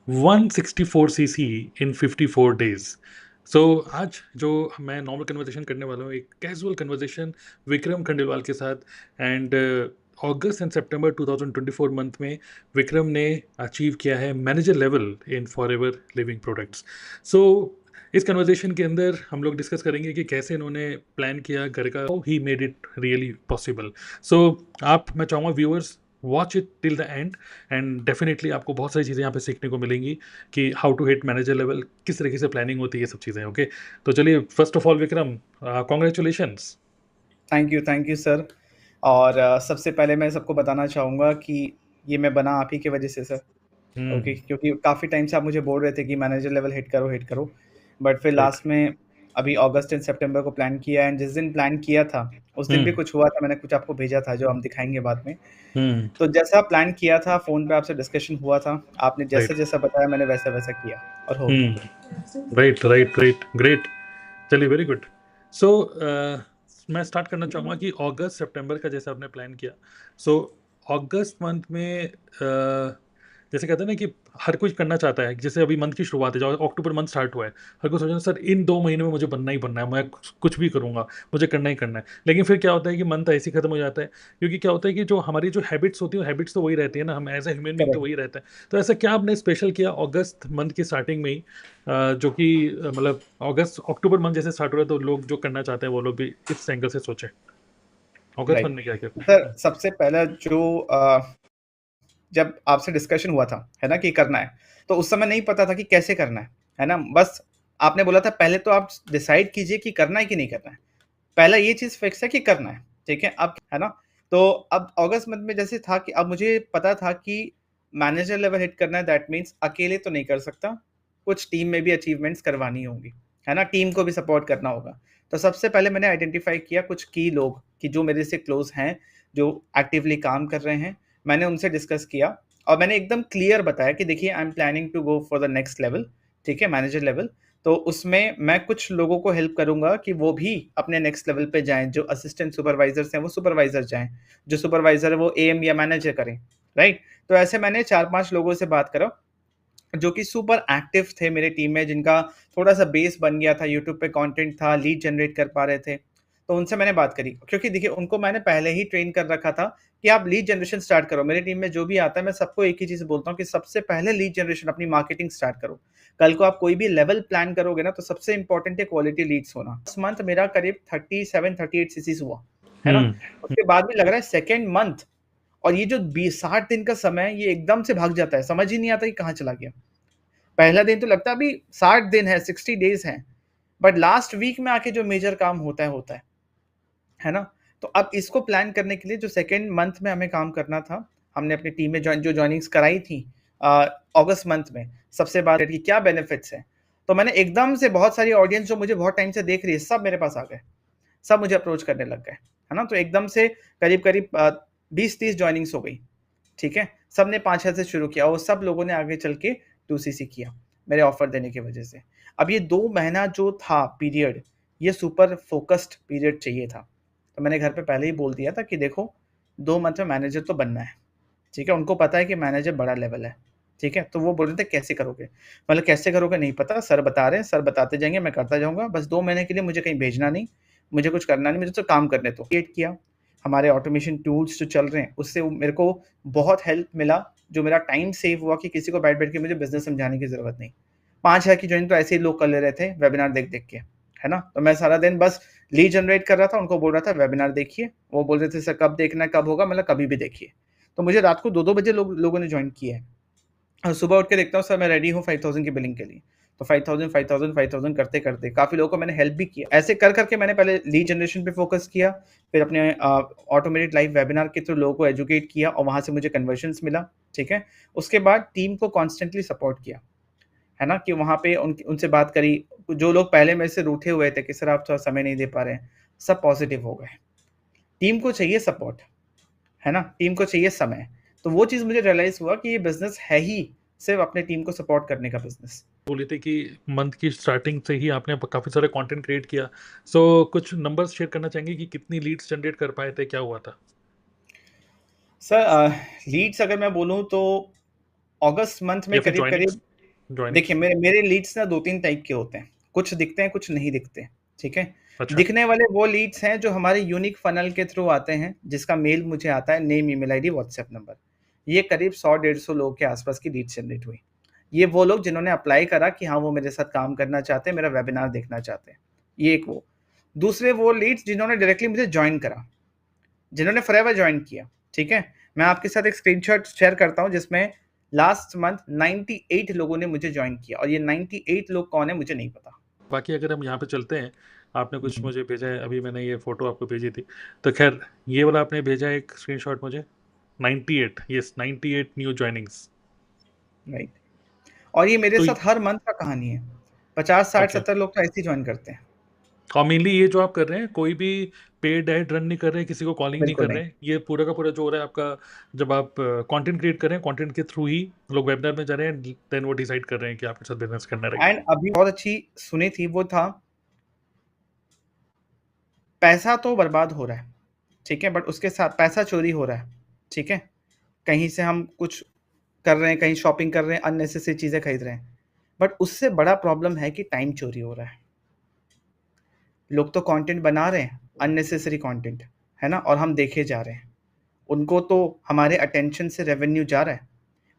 164 CC इन 54 days. सो आज जो मैं नॉर्मल कन्वर्सेशन करने वाला हूँ, एक कैजुअल कन्वर्सेशन विक्रम खंडेलवाल के साथ। एंड अगस्त एंड सितंबर 2024 मंथ में विक्रम ने अचीव किया है manager level in Forever Living Products. So इस कन्वर्सेशन के अंदर हम लोग डिस्कस करेंगे कि कैसे इन्होंने प्लान किया घर का, he made it really possible. So आप, मैं चाहूँगा viewers watch it till the end, and definitely आपको बहुत सारी चीज़ें यहाँ पे सीखने को मिलेंगी कि how to hit manager level, किस तरीके से प्लानिंग होती है, ये सब चीज़ें। ओके, तो चलिए, first of all Vikram, congratulations. Thank you sir. और सबसे पहले मैं सबको बताना चाहूँगा कि ये मैं बना आप ही की वजह से सर। ओके, हम्म। क्योंकि काफ़ी टाइम से आप मुझे बोल रहे थे कि मैनेजर लेवल हिट करो। बट फिर राइट। लास्ट में अभी अगस्त एंड सितंबर को प्लान किया, एंड जिस दिन प्लान किया था उस दिन भी हम्म। कुछ हुआ था। मैंने कुछ आपको भेजा था जो हम दिखाएंगे बाद में। हम्म। तो जैसा प्लान किया था, फ़ोन पे आपसे डिस्कशन हुआ था, आपने राइट। जैसा-जैसा बताया मैंने वैसा-वैसा किया और हो गया। Right right right, great. चलिए, वेरी गुड। सो मैं स्टार्ट करना चाहूँगा कि अगस्त सितंबर का जैसे आपने प्लान किया। सो अगस्त मंथ में जैसे कहते हैं ना कि हर कोई करना चाहता है, जैसे अभी मंथ की शुरुआत है, जो अक्टूबर मंथ स्टार्ट हुआ है, हर कोई सोचना सर इन 2 महीने में मुझे बनना ही बनना है, मैं कुछ भी करूँगा, मुझे करना ही करना है। लेकिन फिर क्या होता है कि मंथ ऐसे ही खत्म हो जाता है, क्योंकि क्या होता है कि जो हमारी जो हैबिट्स होती है, हैबिट्स तो वही रहती है ना, हम एज ए ह्यूमन बीइंग तो करेक्ट। वही रहता है। तो ऐसा क्या आपने स्पेशल किया अगस्त मंथ की स्टार्टिंग में ही, जो कि मतलब अगस्त अक्टूबर मंथ जैसे स्टार्ट हो रहा है, तो लोग जो करना चाहते हैं वो लोग भी इस एंगल से सोचें। अगस्त मंथ राइट। में क्या किया? सर सबसे पहला जो जब आपसे डिस्कशन हुआ था, है ना, कि करना है, तो उस समय नहीं पता था कि कैसे करना है ना? बस आपने बोला था पहले तो आप डिसाइड कीजिए कि करना है कि नहीं करना है। पहला ये चीज़ फिक्स है कि करना है, ठीक है? अब है ना? तो अब अगस्त मंथ में जैसे था कि अब मुझे पता था कि मैनेजर लेवल हिट करना है, दैट मीन्स अकेले तो नहीं कर सकता, कुछ टीम में भी अचीवमेंट्स करवानी होंगी, है ना? टीम को भी सपोर्ट करना होगा। तो सबसे पहले मैंने आइडेंटिफ़ाई किया कुछ की लोग कि जो मेरे से क्लोज़ हैं, जो एक्टिवली काम कर रहे हैं, मैंने उनसे डिस्कस किया और मैंने एकदम क्लियर बताया कि देखिए I am planning to go for the next level, ठीक है? Manager level. तो उसमें मैं कुछ लोगों को हेल्प करूँगा कि वो भी अपने नेक्स्ट लेवल पे जाएँ, जो असिस्टेंट सुपरवाइज़र्स हैं, वो सुपरवाइज़र जाएँ, जो सुपरवाइज़र है, वो एएम या मैनेजर करें, राइट? तो ऐसे मैंने 4-5 लोगों से बात करा, जो कि सुपर एक्टिव थे मेरे टीम में, जिनका थोड़ा-सा बेस बन गया था, यूट्यूब पे कंटेंट था, लीड जनरेट कर पा रहे थे। तो उनसे मैंने बात करी, क्योंकि देखिए उनको मैंने पहले ही ट्रेन कर रखा था कि आप लीड जनरेशन स्टार्ट करो। मेरी टीम में जो भी आता है, मैं सबको एक ही चीज़ बोलता हूँ कि सबसे पहले लीड जनरेशन, अपनी मार्केटिंग स्टार्ट करो। कल को आप कोई भी लेवल प्लान करोगे ना, तो सबसे इम्पोर्टेंट है क्वालिटी लीड्स होना। इस मंथ मेरा करीब 37-38 सीसीज़ हुआ, है ना? हम्म। उसके बाद भी लग रहा है सेकंड मंथ, और ये जो 20-60 दिन का समय है, ये एकदम से भाग जाता है, समझ ही नहीं आता कि कहाँ चला गया। पहला दिन तो लगता है अभी 60 दिन है, 60 डेज़ हैं, बट लास्ट वीक में आके जो मेजर काम होता है ना? तो अब इसको प्लान करने के लिए जो सेकंड मंथ में हमें काम करना था, हमने अपनी टीम में जॉइनिंग्स कराई थी अ, अगस्त मंथ में, सबसे बात की क्या बेनिफिट्स हैं। तो मैंने एकदम से बहुत सारी ऑडियंस जो मुझे बहुत टाइम से देख रही है, सब मेरे पास आ गए, सब मुझे अप्रोच करने लग गए, है ना? तो एकदम से करीब-करीब 20-30 जॉइनिंग्स हो गई, ठीक है? सबने 5-6 से शुरू किया और सब लोगों ने आगे चल के 2सीसी किया, मेरे ऑफ़र देने की वजह से। अब ये 2 महीना जो था पीरियड, ये सुपर फ़ोकस्ड पीरियड चाहिए था। तो मैंने घर पे पहले ही बोल दिया था कि देखो 2 मंथ में मैनेजर तो बनना है, ठीक है? उनको पता है कि मैनेजर बड़ा लेवल है, ठीक है? तो वो बोल रहे थे कैसे करोगे? मतलब कैसे करोगे नहीं पता, सर बता रहे हैं, सर बताते जाएँगे, मैं करता जाऊँगा, बस 2 महीने के लिए मुझे कहीं भेजना नहीं, मुझे कुछ करना नहीं, मुझे तो काम करने दो। क्रिएट किया, हमारे ऑटोमेशन टूल्स जो चल रहे हैं, उससे मेरे को बहुत हेल्प मिला, जो मेरा टाइम सेव हुआ कि किसी को बैठ-बैठ के मुझे बिज़नेस समझाने की ज़रूरत नहीं। 5,000 की जॉइनिंग तो ऐसे ही लोग कर ले रहे थे, वेबिनार देख-देख के, है ना? तो मैं सारा दिन बस लीड जनरेट कर रहा था, उनको बोल रहा था वेबिनार देखिए, वो बोल रहे थे सर कब देखना है, कब होगा? मतलब कभी भी देखिए। तो मुझे रात को 2-2 बजे लोगों ने जॉइन किया है। सुबह उठ के देखता हूँ सर मैं रेडी हूँ 5000 की बिलिंग के लिए। तो 5000 5000 5000 करते-करते काफ़ी लोगों को मैंने हेल्प भी किया। ऐसे कर के मैंने पहले लीड जनरेशन पे फ़ोकस किया, फिर अपने ऑटोमेटेड लाइव वेबिनार के थ्रू लोगों को एजुकेट किया और वहाँ से मुझे कन्वर्जन्स मिला, ठीक है? उसके बाद टीम को कॉन्स्टेंटली सपोर्ट किया, है ना? कि वहाँ पे उनसे बात करी, जो लोग पहले मेरे से रूठे हुए थे कि सर आप थोड़ा समय नहीं दे पा रहे हैं, सब पॉज़िटिव हो गए। टीम को चाहिए सपोर्ट, है ना? टीम को चाहिए समय। तो वो चीज़ मुझे रियलाइज़ हुआ कि ये बिज़नेस है ही सिर्फ़ अपने टीम को सपोर्ट करने का बिज़नेस। बोले थे कि मंथ की स्टार्टिंग से ही आपने काफ़ी सारे कंटेंट क्रिएट किया। सो कुछ नंबर्स शेयर करना चाहेंगे कि कितनी लीड्स जनरेट कर पाए थे, क्या हुआ था? सर लीड्स अगर मैं बोलूँ तो अगस्त मंथ में या फिर करीब-करीब जॉइनिंग्स? जॉइनिंग्स? देखिए मेरे मेरे लीड्स ना 2-3 टाइप के होते हैं। कुछ दिखते हैं, कुछ नहीं दिखते, ठीक है? अच्छा। दिखने वाले वो लीड्स हैं जो हमारे यूनिक फ़नल के थ्रू आते हैं, जिसका मेल मुझे आता है, name, email ID, WhatsApp number. ये करीब 100-150 लोगों के आस-पास की लीड्स जनरेट हुई। ये वो लोग जिन्होंने अप्लाई करा कि हाँ, वो मेरे साथ काम करना चाहते हैं, मेरा वेबिनार देखना चाहते हैं। ये एक वो। दूसरे वो लीड्स जिन्होंने डायरेक्टली मुझे जॉइन करा, जिन्होंने फॉरएवर जॉइन किया, ठीक है? मैं आपके साथ एक स्क्रीनशॉट शेयर करता हूँ जिसमें लास्ट मंथ 98 लोगों ने मुझे जॉइन किया और ये 98 लोग कौन है मुझे नहीं पता। बाकी अगर हम यहाँ पे चलते हैं, आपने कुछ मुझे भेजा है, अभी मैंने ये फ़ोटो आपको भेजी थी। तो ख़ैर ये वाला आपने भेजा है एक स्क्रीनशॉट मुझे, 98, यस 98 न्यू जॉइनिंग्स। राइट। और ये मेरे तो साथ हर मंथ का कहानी है। 50, 60, ओके। 70 लोग तो ऐसे ही जॉइन करते हैं। और मेनली ये जो आप कर रहे हैं, कोई भी पेड ऐड रन नहीं कर रहे हैं, किसी को कॉलिंग नहीं बिल्कुल कर नहीं। रहे हैं, ये पूरा का पूरा जो हो रहा है आपका, जब आप कंटेंट क्रिएट कर रहे हैं, कंटेंट के थ्रू ही लोग वेबिनार में जा रहे हैं, देन वो डिसाइड कर रहे हैं कि आपके साथ बिजनेस करना है, राइट? एंड अभी बहुत अच्छी सुनी थी वो था, पैसा तो बर्बाद हो रहा है, ठीक है? बट उसके साथ पैसा चोरी हो रहा है, ठीक है? कहीं से हम कुछ कर रहे हैं, कहीं शॉपिंग कर रहे हैं, अननेसेसरी चीज़ें खरीद रहे हैं। बट उससे बड़ा प्रॉब्लम है कि टाइम चोरी हो रहा है। लोग तो कंटेंट बना रहे हैं, अननेसेसरी कंटेंट, है ना? और हम देखे जा रहे हैं। उनको तो हमारे अटेंशन से रेवेन्यू जा रहा है,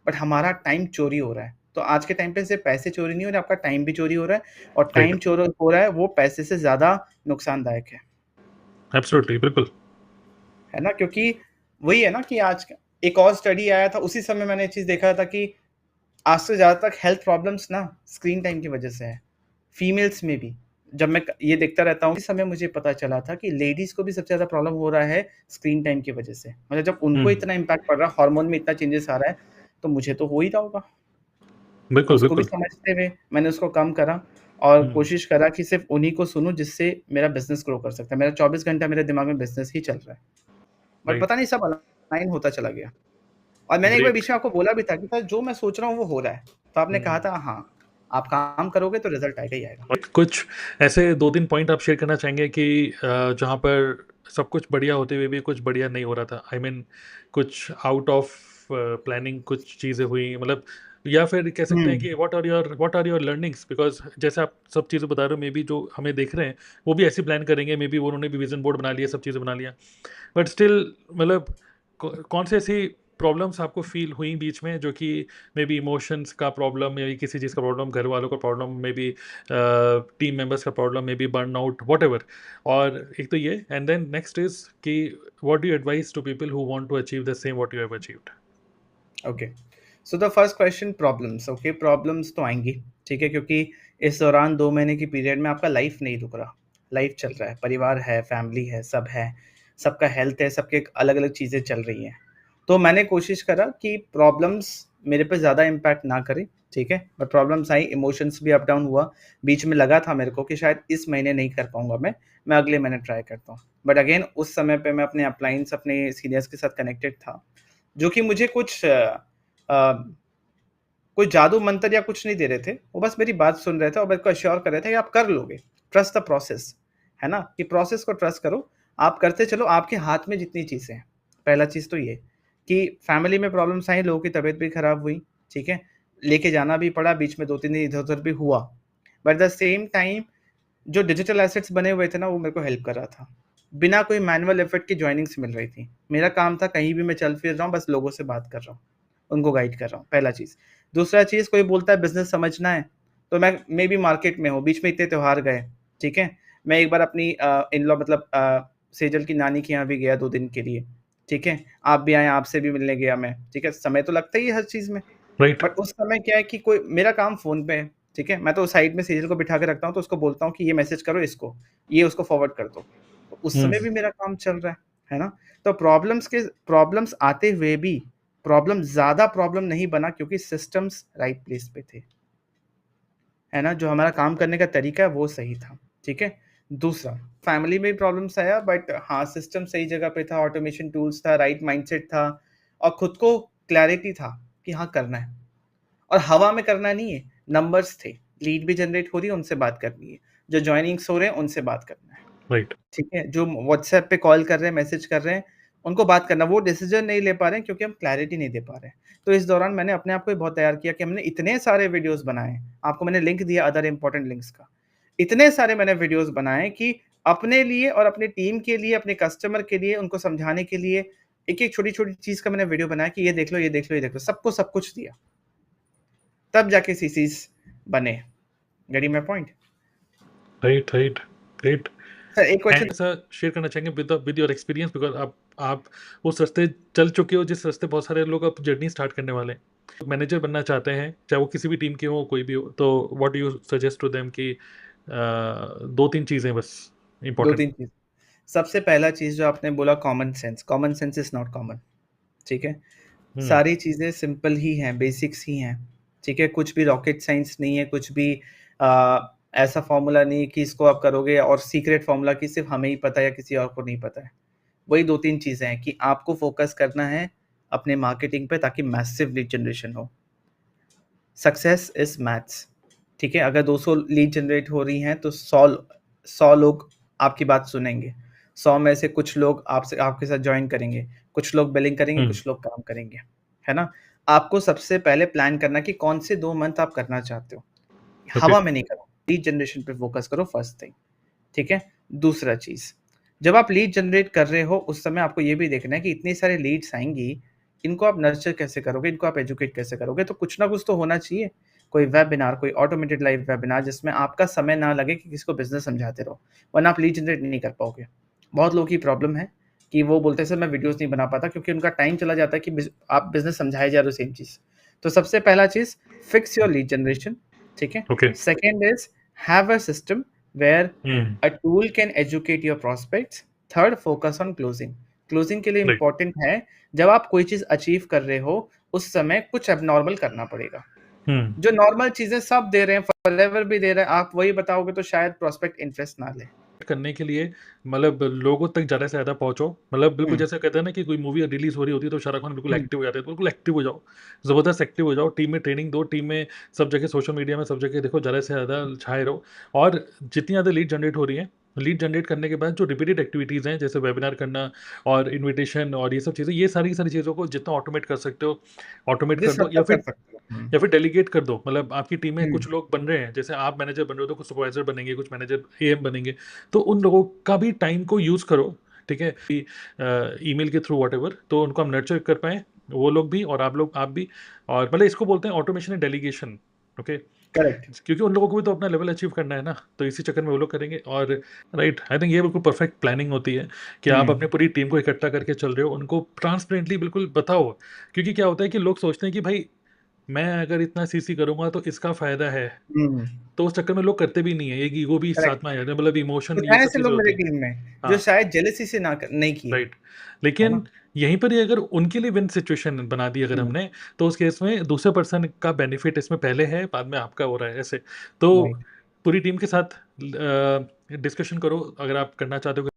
बट हमारा टाइम चोरी हो रहा है। तो आज के टाइम पे सिर्फ पैसे चोरी नहीं हो रहे, आपका टाइम भी चोरी हो रहा है और राइट। टाइम चोर हो रहा है, वो पैसे से ज़्यादा नुकसानदायक एब्सोल्युटली, बिल्कुल। है ना? क्योंकि वही है ना कि आज एक और स्टडी आया था, उसी समय मैंने ये चीज़ देखा था कि आज से ज़्यादातर हेल्थ प्रॉब्लम्स ना स्क्रीन टाइम की वजह से है, फीमेल्स में भी। जब मैं ये देखता रहता हूँ, इस समय मुझे पता चला था कि लेडीज़ को भी सबसे ज़्यादा प्रॉब्लम हो रहा है स्क्रीन टाइम की वजह से। मतलब जब उनको हम्म। इतना इम्पैक्ट पड़ रहा है, हार्मोन में इतना चेंजेस आ रहा है, तो मुझे तो हो ही रहा होगा। तो बिल्कुल, उसको भी बिल्कुल। समझते हुए मैंने उसको कम करा और हम्म। कोशिश करा कि सिर्फ़ उन्हीं को सुनूँ जिससे मेरा बिज़नेस ग्रो कर सकता है। मेरा 24 घंटा मेरे दिमाग में बिज़नेस ही चल रहा है। But right. पता नहीं सब अलाइन होता चला गया। और मैंने एक बार ग्रेट। बीच में आपको बोला भी था कि सर जो मैं सोच रहा हूँ वो हो रहा है। तो आपने कहा हम्म। था हाँ, आप काम करोगे तो रिज़ल्ट आएगा ही आएगा। और कुछ ऐसे 2-3 पॉइंट आप शेयर करना चाहेंगे कि जहाँ पर सब कुछ बढ़िया होते हुए भी कुछ बढ़िया नहीं हो रहा था? आई मीन कुछ आउट ऑफ प्लानिंग कुछ चीज़ें हुई, मतलब, या फिर कह सकते हैं हुँ, कि what are your learnings? Because जैसे आप सब चीज़ें बता रहे हो, मे बी जो हमें देख रहे हैं, वो भी ऐसे प्लान करेंगे, मे बी उन्होंने भी विज़न बोर्ड बना लिया, सब चीज़ें बना लिया। बट स्टिल, मतलब, कौन सी ऐसी प्रॉब्लम्स आपको फील हुई बीच में, जो कि मे बी इमोशंस का प्रॉब्लम, या किसी चीज़ का प्रॉब्लम, घर वालों का problem, maybe team members का problem, maybe burnout, whatever? और एक तो ये, एंड देन नेक्स्ट इज कि what do you advise to people who want to achieve the same what you have achieved? Okay. So the first question problems, okay, problems तो आएँगी, ठीक है? क्योंकि इस दौरान 2 महीने की पीरियड में आपका लाइफ नहीं रुक रहा, लाइफ चल रहा है, परिवार है, फैमिली है, सब है, सबका हेल्थ है, सबके अलग-अलग चीज़ें चल रही हैं। तो मैंने कोशिश करा कि प्रॉब्लम्स मेरे पे ज़्यादा इम्पैक्ट ना करें, ठीक है? बट प्रॉब्लम्स आई, इमोशंस भी अप डाउन हुआ। बीच में लगा था मेरे को कि शायद इस महीने नहीं कर पाऊँगा मैं अगले महीने ट्राई करता हूँ। बट अगेन उस समय पे मैं अपने अपलाइंस, अपने सीनियर्स के साथ कनेक्टेड था, जो कि मुझे कुछ कोई जादू मंत्र या कुछ नहीं दे रहे थे। वो बस मेरी बात सुन रहे थे और मेरे को एश्योर कर रहे थे कि आप कर लोगे। ट्रस्ट द प्रोसेस, है ना? कि प्रोसेस को ट्रस्ट करो, आप करते चलो, आपके हाथ में जितनी चीज़ें हैं। पहला चीज़ तो ये कि फैमिली में प्रॉब्लम्स आई, लोगों की तबीयत भी खराब हुई, ठीक है? लेके जाना भी पड़ा, बीच में 2-3 दिन इधर-उधर भी हुआ। But at the same time जो डिजिटल एसेट्स बने हुए थे ना, वो मेरे को हेल्प कर रहा था। बिना कोई मैनुअल एफर्ट की जॉइनिंग्स मिल रही थी। मेरा काम था कहीं भी मैं चल फिर रहा हूँ, बस लोगों से बात कर रहा हूँ, उनको गाइड कर रहा हूँ, पहला चीज़। दूसरा चीज़, कोई बोलता है बिज़नेस समझना है, तो मैं मे बी मार्केट में हूँ, बीच में इतने त्योहार गए, ठीक है? मैं एक बार अपनी इन-लॉ मतलब सेजल की नानी के यहाँ भी गया 2 दिन के लिए, ठीक है? आप भी आए, आपसे भी मिलने गया मैं, ठीक है? समय तो लगता ही है हर चीज़ में। राइट। बट उस समय क्या है कि कोई मेरा काम फ़ोन पे है, ठीक है? मैं तो साइड में सीरियल को बिठा के रखता हूँ, तो उसको बोलता हूँ कि ये मैसेज करो इसको, ये उसको फॉरवर्ड कर दो। तो उस समय हम्म। भी मेरा काम चल रहा है ना? तो प्रॉब्लम्स आते हुए भी प्रॉब्लम ज़्यादा प्रॉब्लम नहीं बना क्योंकि सिस्टम्स राइट प्लेस पे थे, है ना? जो हमारा काम करने का तरीका है वो सही था, ठीक है? दूसरा, फैमिली में भी प्रॉब्लम्स आया बट हाँ, सिस्टम सही जगह पे था, ऑटोमेशन टूल्स था, राइट माइंडसेट था और खुद को क्लैरिटी था कि हाँ, करना है। और हवा में करना नहीं है, नंबर्स थे, लीड भी जनरेट हो रही है, उनसे बात करनी है। जो जॉइनिंग्स हो रहे हैं, उनसे बात करना है, राइट। ठीक है? जो व्हाट्सएप पे कॉल कर रहे हैं, मैसेज कर रहे हैं, उनको बात करना, वो डिसीजन नहीं ले पा रहे हैं क्योंकि हम क्लैरिटी नहीं दे पा रहे हैं। तो इस दौरान मैंने अपने आप को भी बहुत तैयार किया कि हमने इतने सारे वीडियोस बनाए, आपको मैंने लिंक दिया अदर इंपॉर्टेंट लिंक्स का, इतने सारे मैंने वीडियोस बनाए कि अपने लिए और अपनी टीम के लिए, अपने कस्टमर के लिए, उनको समझाने के लिए एक एक छोटी छोटी चीज का मैंने वीडियो बनाया कि ये देख लो, ये देख लो, ये देख लो, सबको सब कुछ दिया, तब जाके सीसीज बने। Getting my point? Right, right, great. Sir एक क्वेश्चन ऐसा शेयर करना चाहेंगे विद योर एक्सपीरियंस, बिकॉज आप उस रास्ते चल चुके हो जिस रास्ते बहुत सारे लोग अब जर्नी स्टार्ट करने वाले हैं, मैनेजर बनना चाहते हैं, चाहे वो किसी भी टीम के हो, कोई भी हो, तो what do you suggest to them कि 2-3 चीज़ें बस दो इंपॉर्टेंट? तीन चीज। सबसे पहला चीज जो आपने बोला, common sense. Common sense is not common, ठीक है? हम्म, सारी चीजें सिंपल ही हैं, बेसिक्स ही हैं, ठीक है? कुछ भी रॉकेट साइंस नहीं है, कुछ भी ऐसा फॉर्मूला नहीं है कि इसको आप करोगे और सीक्रेट फॉर्मूला कि सिर्फ हमें ही पता है या किसी और को नहीं पता है। वही दो तीन चीजें हैं कि आपको फोकस करना है अपने मार्केटिंग पे ताकि मैसिव लीड जनरेशन हो। सक्सेस इज मैथ्स, ठीक है? अगर 200 लीड जनरेट हो रही हैं तो 100 लोग आपकी बात सुनेंगे, 100 में से कुछ लोग आपसे आपके साथ ज्वाइन करेंगे, कुछ लोग बिलिंग करेंगे, हम्म, कुछ लोग काम करेंगे, है ना? आपको सबसे पहले प्लान करना कि कौन से 2 मंथ आप करना चाहते हो। ओके, हवा में नहीं करो, लीड जनरेशन पे फोकस करो फर्स्ट थिंग, ठीक है? दूसरा चीज, जब आप लीड जनरेट कर रहे हो उस समय आपको ये भी देखना है कि इतनी सारी लीड्स आएंगी, इनको आप नर्चर कैसे करोगे, इनको आप एजुकेट कैसे करोगे। तो कुछ ना कुछ तो होना चाहिए, कोई वेबिनार, कोई ऑटोमेटेड लाइव वेबिनार जिसमें आपका समय ना लगे कि किसी को बिजनेस समझाते रहो, वरना आप लीड जनरेट नहीं कर पाओगे। बहुत लोगों की प्रॉब्लम है कि वो बोलते हैं सर मैं वीडियोस नहीं बना पाता, क्योंकि उनका टाइम चला जाता है कि आप बिजनेस समझाए जा रहे हो सेम चीज। तो सबसे पहला चीज, फिक्स योर लीड जनरेशन, ठीक है? Okay, second is have a system where hmm, a tool can educate your prospects. Third, focus on closing. Closing के लिए राइट, इंपॉर्टेंट है, जब आप कोई चीज अचीव कर रहे हो उस समय कुछ एबनॉर्मल करना पड़ेगा। हम्म। जो नॉर्मल चीजें सब दे रहे हैं, फॉरएवर भी दे रहे हैं, आप वही बताओगे तो शायद प्रोस्पेक्ट इंटरेस्ट ना ले। करने के लिए मतलब लोगों तक ज़्यादा से ज़्यादा पहुँचो, मतलब बिल्कुल हम्म जैसे कहते हैं ना कि कोई मूवी रिलीज़ हो रही होती है तो शाहरुख खान बिल्कुल हम्म एक्टिव हो जाते हैं, तो बिल्कुल एक्टिव हो जाओ, ज़बरदस्त एक्टिव हो जाओ, टीम में ट्रेनिंग दो, टीम में सब जगह सोशल मीडिया में सब जगह देखो, ज़्यादा से ज़्यादा छाए रहो। और जितनी ज़्यादा लीड जनरेट हो रही है, लीड जनरेट करने के बाद जो रिपीटेड एक्टिविटीज़ हैं जैसे वेबिनार करना और इन्विटेशन और ये सब चीज़ें, ये सारी की सारी चीज़ों को जितना ऑटोमेट कर सकते हो ऑटोमेट ये कर दो, सब तक कर सकते हो। या फिर डेलीगेट कर दो। मतलब आपकी टीम में हम्म कुछ लोग बन रहे हैं, जैसे आप मैनेजर बन रहे हो तो कुछ सुपरवाइजर बनेंगे, कुछ मैनेजर एएम बनेंगे, तो उन लोगों का भी टाइम को यूज़ करो, ठीक है? ईमेल के थ्रू वॉटेवर, तो उनको हम नर्चर कर पाएँ, वो लोग भी और आप भी। और मतलब इसको बोलते हैं automation and delegation, okay? Correct. क्योंकि उन लोगों को भी तो अपना लेवल अचीव करना है ना, तो इसी चक्कर में वो लोग करेंगे। और राइट, आई थिंक ये बिल्कुल परफेक्ट प्लानिंग होती है कि आप हम्म अपनी पूरी टीम को इकट्ठा करके चल रहे हो, उनको ट्रांसपेरेंटली बिल्कुल बताओ। क्योंकि क्या होता है कि लोग सोचते हैं कि भाई मैं अगर इतना सीसी करूंगा तो इसका फायदा है, हम्म तो उस चक्कर में लोग करते भी नहीं है, एक ईगो भी करेक्ट। साथ में आ जाता है, मतलब इमोशन, कुछ ये हैं सब ऐसे चीजें लोग होती मेरे हैं। टीम में जो हाँ, शायद जेलेसी से नहीं किए, राइट। है लेकिन ना? यहीं पर ही अगर उनके लिए विन सिचुएशन बना दी अगर हम्म हमने, तो उस केस में दूसरे पर्सन का बेनिफिट इसमें पहले है, बाद में आपका हो रहा है ऐसे। तो राइट। पूरी टीम के साथ डिस्कशन करो अगर आप करना चाहते हो